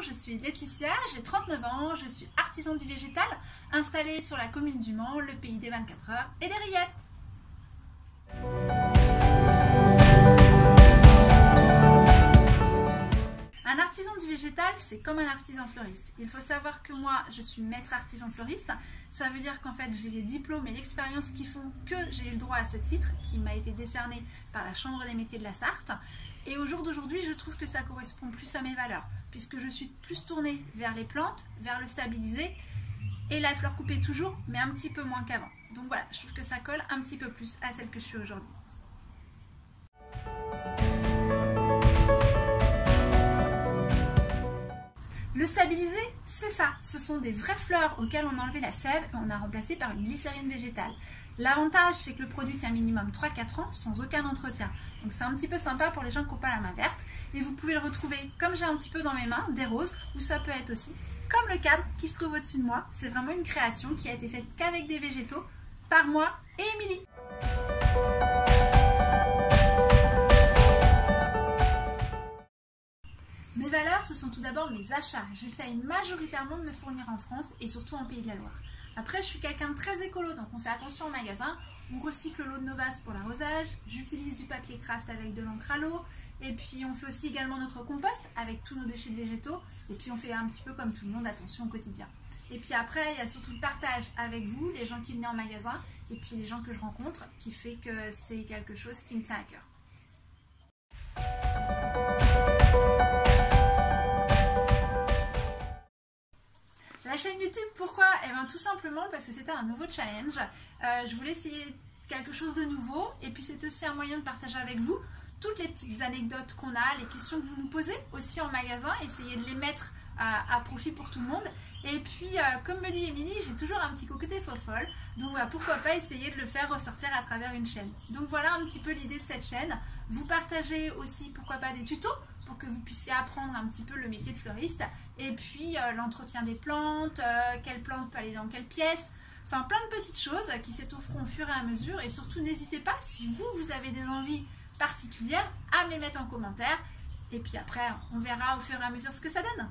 je suis Laetitia, j'ai 39 ans, je suis artisan du végétal, installée sur la commune du Mans, le pays des 24 heures et des rillettes. Un artisan du végétal, c'est comme un artisan fleuriste. Il faut savoir que moi, je suis maître artisan fleuriste. Ça veut dire qu'en fait, j'ai les diplômes et l'expérience qui font que j'ai eu le droit à ce titre, qui m'a été décerné par la Chambre des métiers de la Sarthe. Et au jour d'aujourd'hui, je trouve que ça correspond plus à mes valeurs, puisque je suis plus tournée vers les plantes, vers le stabilisé, et la fleur coupée toujours, mais un petit peu moins qu'avant. Donc voilà, je trouve que ça colle un petit peu plus à celle que je suis aujourd'hui. Le stabilisé, c'est ça. Ce sont des vraies fleurs auxquelles on a enlevé la sève et on a remplacé par une glycérine végétale. L'avantage, c'est que le produit tient minimum 3-4 ans sans aucun entretien. Donc c'est un petit peu sympa pour les gens qui n'ont pas la main verte. Et vous pouvez le retrouver, comme j'ai un petit peu dans mes mains, des roses, ou ça peut être aussi comme le cadre qui se trouve au-dessus de moi. C'est vraiment une création qui a été faite qu'avec des végétaux, par moi et Émilie. Mes valeurs, ce sont tout d'abord mes achats. J'essaye majoritairement de me fournir en France et surtout en Pays de la Loire. Après, je suis quelqu'un de très écolo, donc on fait attention au magasin. On recycle l'eau de nos vases pour l'arrosage. J'utilise du papier craft avec de l'encre à l'eau. Et puis, on fait aussi également notre compost avec tous nos déchets de végétaux. Et puis, on fait un petit peu comme tout le monde, attention au quotidien. Et puis après, il y a surtout le partage avec vous, les gens qui venaient en magasin, et puis les gens que je rencontre, qui fait que c'est quelque chose qui me tient à cœur. La chaîne YouTube, pourquoi? Eh bien tout simplement parce que c'était un nouveau challenge. Je voulais essayer quelque chose de nouveau et puis c'est aussi un moyen de partager avec vous toutes les petites anecdotes qu'on a, les questions que vous nous posez aussi en magasin, essayer de les mettre à profit pour tout le monde. Et puis comme me dit Émilie, j'ai toujours un petit côté folle, donc pourquoi pas essayer de le faire ressortir à travers une chaîne. Donc voilà un petit peu l'idée de cette chaîne. Vous partagez aussi pourquoi pas des tutos pour que vous puissiez apprendre un petit peu le métier de fleuriste et puis l'entretien des plantes, quelle plante peut aller dans quelle pièce, enfin plein de petites choses qui s'étofferont au fur et à mesure. Et surtout n'hésitez pas, si vous avez des envies particulières, à me les mettre en commentaire et puis après on verra au fur et à mesure ce que ça donne.